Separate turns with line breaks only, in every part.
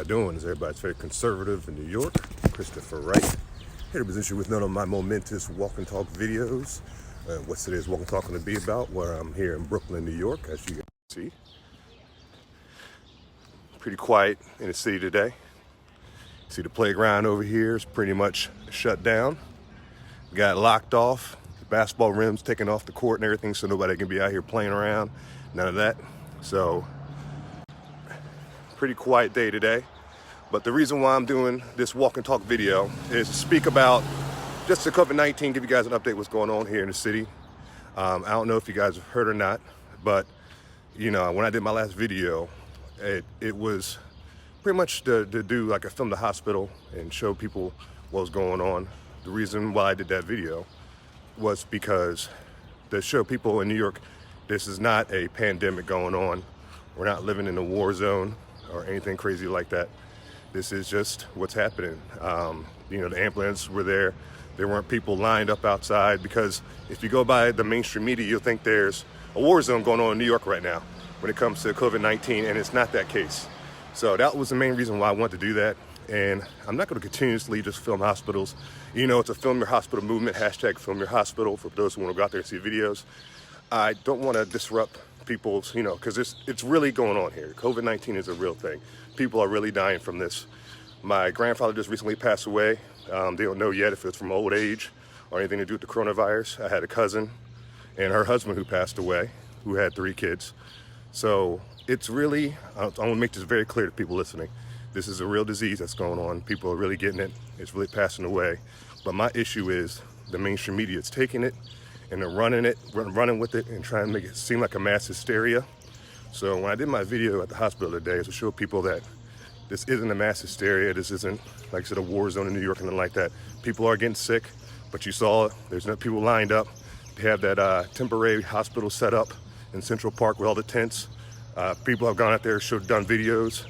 everybody doing? Is everybody's very conservative in New York? Christopher Wright, here to present you with none of my momentous walk and talk videos. What's today's walk and talk going to be about? Where I'm here in Brooklyn, New York, as you guys see. Pretty quiet in the city today. See the playground over here is pretty much shut down. Got locked off. The basketball rims taken off the court and everything, so nobody can be out here playing around. None of that. So pretty quiet day today. But the reason why I'm doing this walk and talk video is to speak about just the COVID-19, give you guys an update what's going on here in the city. I don't know if you guys have heard or not, but when I did my last video, it was pretty much to do like I filmed the hospital and show people what was going on. The reason why I did that video was because to show people in New York, this is not a pandemic going on. We're not living in a war zone or anything crazy like that. This is just what's happening. The ambulance were there. There weren't people lined up outside, because if you go by the mainstream media, you'll think there's a war zone going on in New York right now when it comes to COVID-19, and it's not that case. So that was the main reason why I wanted to do that. And I'm not going to continuously just film hospitals. It's a film your hospital movement, hashtag film your hospital, for those who want to go out there and see videos. I don't want to disrupt people's, because it's really going on here. COVID-19 is a real thing. People are really dying from this. My grandfather just recently passed away. They don't know yet if it's from old age or anything to do with the coronavirus. I had a cousin and her husband who passed away, who had 3 kids. So it's really, I want to make this very clear to people listening. This is a real disease that's going on. People are really getting it. It's really passing away. But my issue is the mainstream media is taking it and they're running with it and trying to make it seem like a mass hysteria. So when I did my video at the hospital today, it was to show people that this isn't a mass hysteria. This isn't, like I said, a war zone in New York and nothing like that. People are getting sick, but you saw it. There's no people lined up. They have that temporary hospital set up in Central Park with all the tents. People have gone out there, done videos.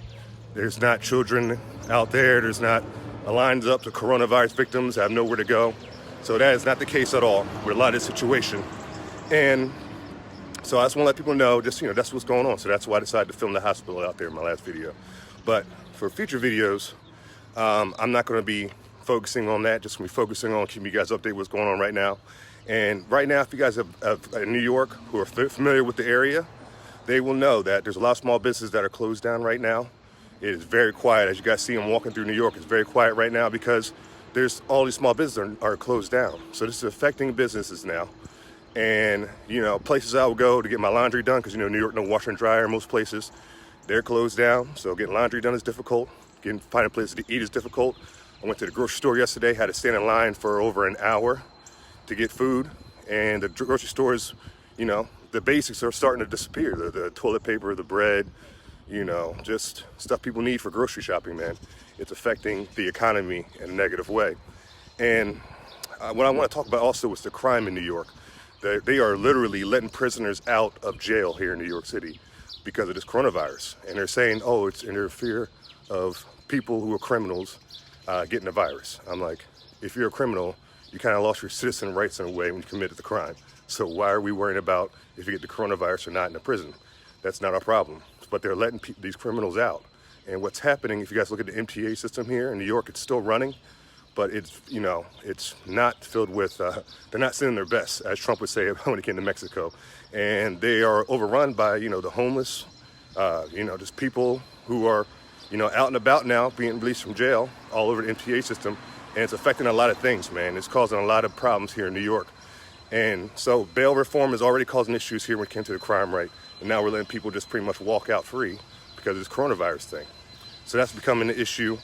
There's not children out there. There's not lines up to coronavirus victims have nowhere to go. So that is not the case at all with a lot of this situation. And so I just want to let people know, that's what's going on. So that's why I decided to film the hospital out there in my last video. But for future videos, I'm not going to be focusing on that. Just going to be focusing on keeping you guys updated what's going on right now. And right now, if you guys have in New York who are familiar with the area, they will know that there's a lot of small businesses that are closed down right now. It is very quiet. As you guys see, I'm walking through New York. It's very quiet right now because there's all these small businesses are closed down. So this is affecting businesses now. And, places I would go to get my laundry done, because, New York, no washer and dryer in most places. They're closed down. So getting laundry done is difficult. Finding places to eat is difficult. I went to the grocery store yesterday, had to stand in line for over an hour to get food. And the grocery stores, the basics are starting to disappear. The toilet paper, the bread, just stuff people need for grocery shopping, man. It's affecting the economy in a negative way. And what I want to talk about also is the crime in New York. They are literally letting prisoners out of jail here in New York City because of this coronavirus. And they're saying, it's in their fear of people who are criminals getting the virus. I'm like, if you're a criminal, you kind of lost your citizen rights in a way when you committed the crime. So why are we worrying about if you get the coronavirus or not in a prison? That's not our problem. But they're letting these criminals out. And what's happening, if you guys look at the MTA system here in New York, it's still running, but it's not filled with, they're not sending their best, as Trump would say when he came to Mexico. And they are overrun by, the homeless, just people who are, out and about now, being released from jail all over the MTA system. And it's affecting a lot of things, man. It's causing a lot of problems here in New York. And so bail reform is already causing issues here when it came to the crime rate. And now we're letting people just pretty much walk out free because of this coronavirus thing. So that's becoming an issue.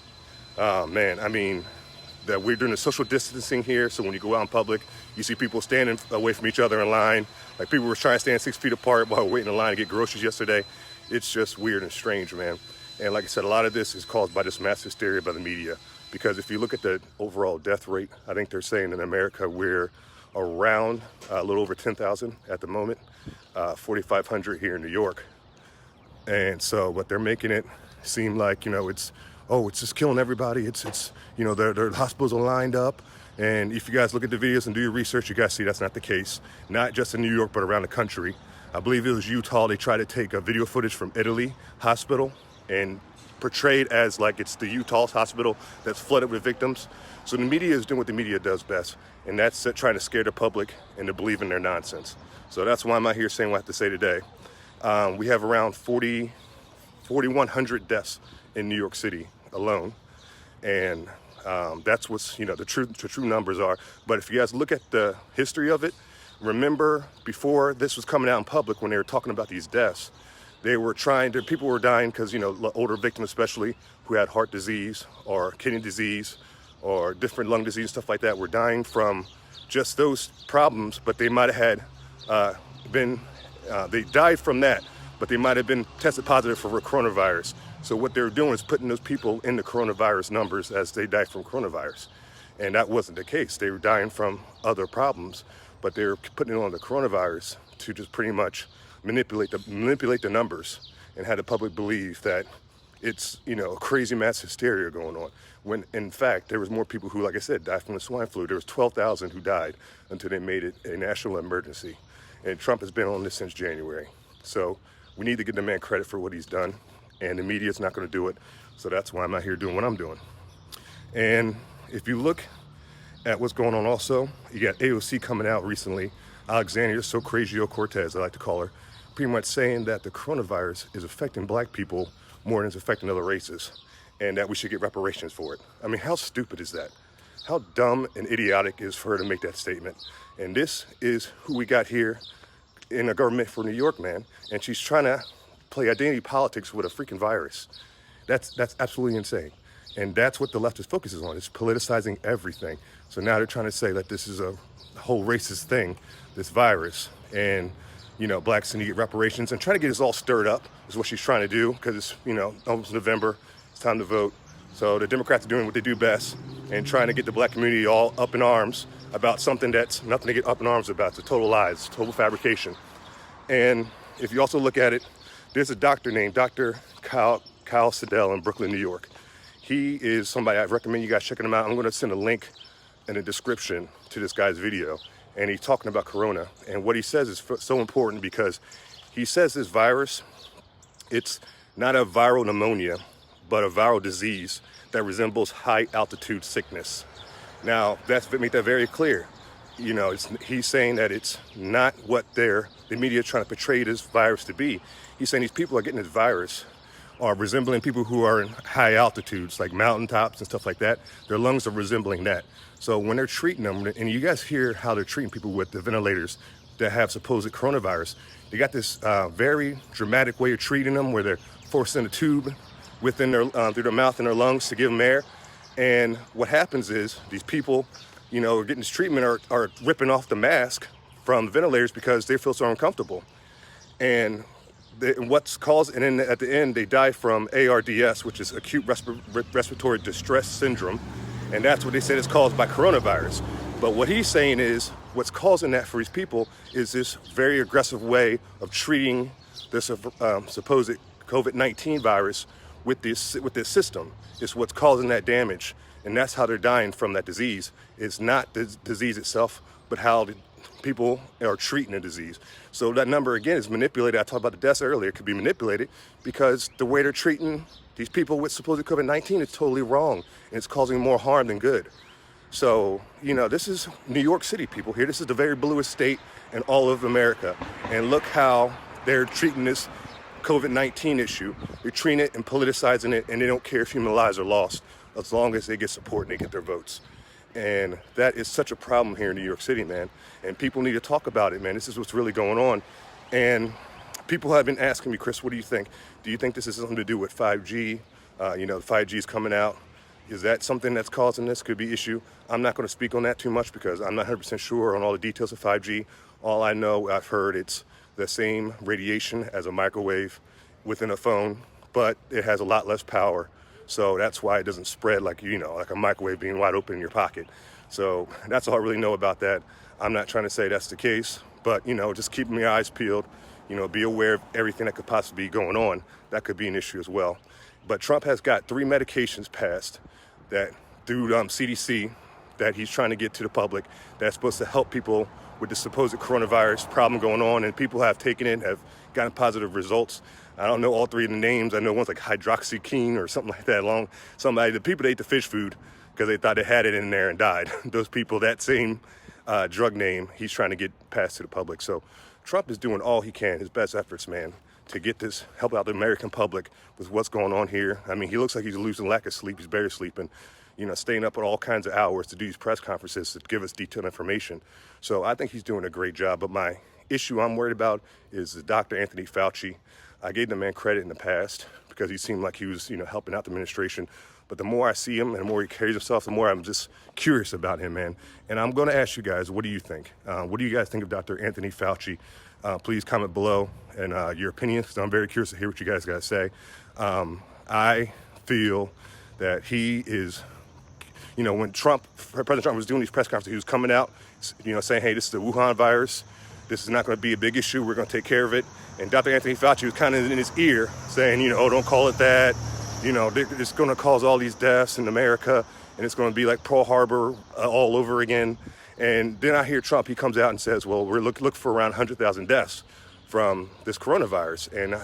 That we're doing the social distancing here. So when you go out in public, you see people standing away from each other in line. Like people were trying to stand 6 feet apart while waiting in line to get groceries yesterday. It's just weird and strange, man. And like I said, a lot of this is caused by this mass hysteria by the media. Because if you look at the overall death rate, I think they're saying in America we're around a little over 10,000 at the moment, 4,500 here in New York. And so, but they're making it seem like, it's just killing everybody. Their hospitals are lined up. And if you guys look at the videos and do your research, you guys see that's not the case. Not just in New York, but around the country. I believe it was Utah. They tried to take a video footage from Italy hospital and portrayed as like it's the Utah's hospital that's flooded with victims. So the media is doing what the media does best, and that's trying to scare the public into believing their nonsense. So that's why I'm out here saying what I have to say today. We have around 4,100 deaths in New York City alone, and that's what's, the true numbers are. But if you guys look at the history of it, remember before this was coming out in public, when they were talking about these deaths, people were dying because, older victims especially who had heart disease or kidney disease or different lung disease, stuff like that, were dying from just those problems, but they might have had they died from that, but they might have been tested positive for coronavirus. So what they were doing is putting those people in the coronavirus numbers as they died from coronavirus. And that wasn't the case. They were dying from other problems, but they were putting it on the coronavirus to just pretty much manipulate the numbers and had the public believe that it's, a crazy mass hysteria going on. When in fact, there was more people who, like I said, died from the swine flu. There was 12,000 who died until they made it a national emergency. And Trump has been on this since January. So we need to give the man credit for what he's done, and the media is not going to do it. So that's why I'm out here doing what I'm doing. And if you look at what's going on also, you got AOC coming out recently, Alexandria Ocasio-Cortez, I like to call her, pretty much saying that the coronavirus is affecting black people more than it's affecting other races, and that we should get reparations for it. I mean, how stupid is that? How dumb and idiotic is for her to make that statement? And this is who we got here in a government for New York, man. And she's trying to play identity politics with a freaking virus. That's absolutely insane. And that's what the leftist focuses on, is politicizing everything. So now they're trying to say that this is a whole racist thing, this virus, and blacks need to get reparations, and trying to get us all stirred up is what she's trying to do, because it's almost November, it's time to vote. So the Democrats are doing what they do best and trying to get the black community all up in arms about something that's nothing to get up in arms about. It's a total lie, it's total fabrication. And if you also look at it, there's a doctor named Dr. Kyle Siddell in Brooklyn, New York. He is somebody I recommend you guys checking him out. I'm going to send a link in the description to this guy's video. And he's talking about corona. And what he says is so important, because he says this virus, it's not a viral pneumonia, but a viral disease that resembles high altitude sickness. Now, make that very clear. He's saying that it's not what the media is trying to portray this virus to be. He's saying these people are getting this virus are resembling people who are in high altitudes, like mountaintops and stuff like that. Their lungs are resembling that. So when they're treating them, and you guys hear how they're treating people with the ventilators that have supposed coronavirus, they got this very dramatic way of treating them, where they're forcing a tube within their through their mouth and their lungs to give them air. And what happens is these people, are getting this treatment, are ripping off the mask from the ventilators because they feel so uncomfortable. And and then at the end, they die from ARDS, which is acute respiratory distress syndrome. And that's what they said is caused by coronavirus. But what he's saying is what's causing that for these people is this very aggressive way of treating this supposed COVID-19 virus with this system. It's what's causing that damage. And that's how they're dying from that disease. It's not the disease itself, but how the people are treating the disease. So that number, again, is manipulated. I talked about the deaths earlier. It could be manipulated because the way they're treating these people with supposed COVID-19 is totally wrong, and it's causing more harm than good. So, this is New York City, people here. This is the very bluest state in all of America. And look how they're treating this COVID-19 issue. They're treating it and politicizing it, and they don't care if human lives are lost as long as they get support and they get their votes. And that is such a problem here in New York City, man. And people need to talk about it, man. This is what's really going on. And people have been asking me, Chris, what do you think? Do you think this has something to do with 5G? 5G is coming out. Is that something that's causing this? Could be issue. I'm not going to speak on that too much because I'm not 100% sure on all the details of 5G. All I know, I've heard it's the same radiation as a microwave within a phone, but it has a lot less power. So that's why it doesn't spread like a microwave being wide open in your pocket. So that's all I really know about that. I'm not trying to say that's the case, but just keeping my eyes peeled, be aware of everything that could possibly be going on. That could be an issue as well. But Trump has got 3 medications passed that through CDC that he's trying to get to the public that's supposed to help people with the supposed coronavirus problem going on, and people have taken it, have gotten positive results. I don't know all three of the names. I know one's like hydroxyquine or something like that. The people that ate the fish food because they thought they had it in there and died. Those people, that same drug name, he's trying to get passed to the public. So Trump is doing all he can, his best efforts, man, to get this, help out the American public with what's going on here. I mean, he looks like he's losing lack of sleep. He's barely sleeping, staying up at all kinds of hours to do these press conferences to give us detailed information. So I think he's doing a great job. But my issue I'm worried about is Dr. Anthony Fauci. I gave the man credit in the past because he seemed like he was, helping out the administration. But the more I see him and the more he carries himself, the more I'm just curious about him, man. And I'm going to ask you guys, what do you think? What do you guys think of Dr. Anthony Fauci? Please comment below and your opinions, because I'm very curious to hear what you guys got to say. I feel that he is, when President Trump was doing these press conferences, he was coming out, saying, hey, this is the Wuhan virus. This is not going to be a big issue. We're going to take care of it. And Dr. Anthony Fauci was kind of in his ear saying, oh, don't call it that. It's going to cause all these deaths in America, and it's going to be like Pearl Harbor all over again. And then I hear Trump, he comes out and says, well, we're looking for around 100,000 deaths from this coronavirus. And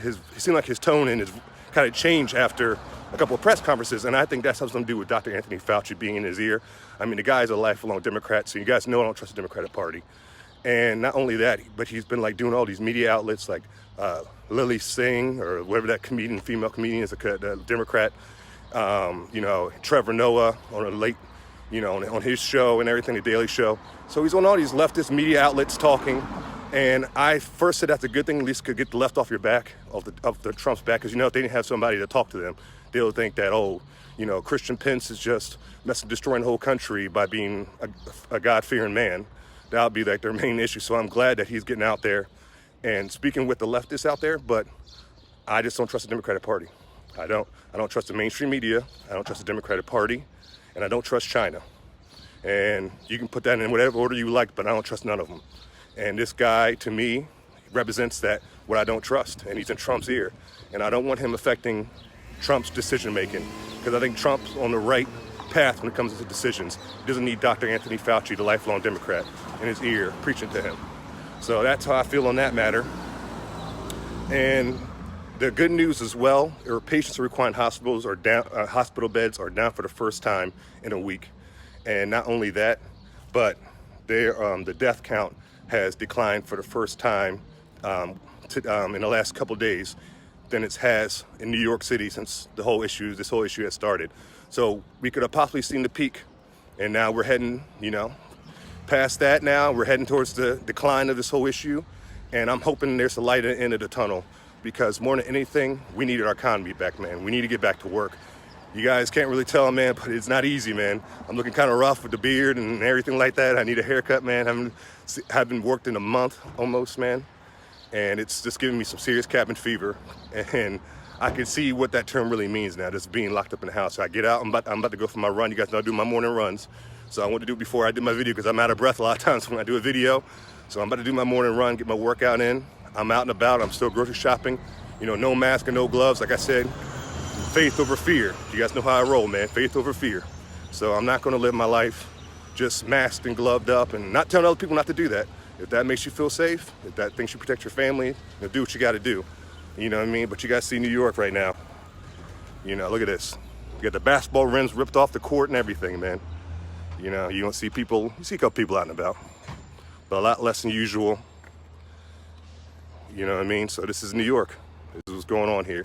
it seemed like his tone and his kind of changed after a couple of press conferences. And I think that's something to do with Dr. Anthony Fauci being in his ear. I mean, the guy's a lifelong Democrat, so you guys know I don't trust the Democratic Party. And not only that, but he's been like doing all these media outlets like Lily Singh or whatever that female comedian is, a Democrat, Trevor Noah on a late, on his show and everything, the Daily Show. So he's on all these leftist media outlets talking. And I first said that's a good thing, at least could get the left off your back, off the Trump's back, because if they didn't have somebody to talk to them, they'll think that, Christian Pence is just destroying the whole country by being a God-fearing man. That'll be like their main issue. So I'm glad that he's getting out there and speaking with the leftists out there, but I just don't trust the Democratic Party. I don't trust the mainstream media. I don't trust the Democratic Party, and I don't trust China. And you can put that in whatever order you like, but I don't trust none of them. And this guy, to me, represents what I don't trust, and he's in Trump's ear. And I don't want him affecting Trump's decision-making, because I think Trump's on the right path when it comes to decisions. He doesn't need Dr. Anthony Fauci, the lifelong Democrat, in his ear preaching to him. So that's how I feel on that matter. And the good news as well, patients who require hospitals are down, hospital beds are down for the first time in a week. And not only that, but the death count has declined for the first time in the last couple of days than it has in New York City since this whole issue has started. So we could have possibly seen the peak, and now we're heading, past that now. We're heading towards the decline of this whole issue, and I'm hoping there's a light at the end of the tunnel, because more than anything, we needed our economy back, man. We need to get back to work. You guys can't really tell, man, but it's not easy, man. I'm looking kind of rough with the beard and everything like that. I need a haircut, man. Haven't worked in a month almost, man, and it's just giving me some serious cabin fever, and I can see what that term really means now, just being locked up in the house. So I get out, I'm about to go for my run. You guys know I do my morning runs. So I want to do it before I did my video, because I'm out of breath a lot of times when I do a video. So I'm about to do my morning run, get my workout in. I'm out and about. I'm still grocery shopping. No mask and no gloves. Like I said, faith over fear. You guys know how I roll, man. Faith over fear. So I'm not going to live my life just masked and gloved up, and not telling other people not to do that. If that makes you feel safe, if that thinks you protect your family, do what you got to do. You know what I mean? But you guys see New York right now. Look at this. You got the basketball rims ripped off the court and everything, man. You don't see people. You see a couple people out and about, but a lot less than usual. You know what I mean? So this is New York. This is what's going on here.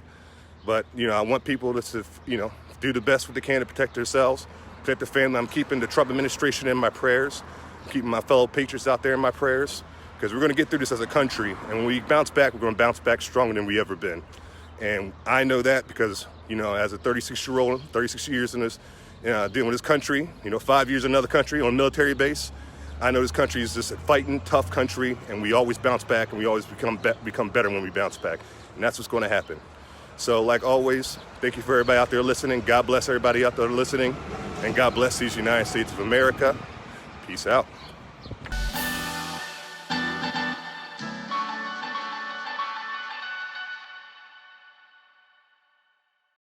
But, I want people to, do the best what they can to protect themselves, protect their family. I'm keeping the Trump administration in my prayers. I'm keeping my fellow patriots out there in my prayers, because we're going to get through this as a country. And when we bounce back, we're going to bounce back stronger than we ever been. And I know that because, as a 36 years in this, dealing with this country, 5 years in another country on a military base, I know this country is just a fighting, tough country, and we always bounce back, and we always become better when we bounce back. And that's what's going to happen. So like always, thank you for everybody out there listening. God bless everybody out there listening, and God bless these United States of America. Peace out.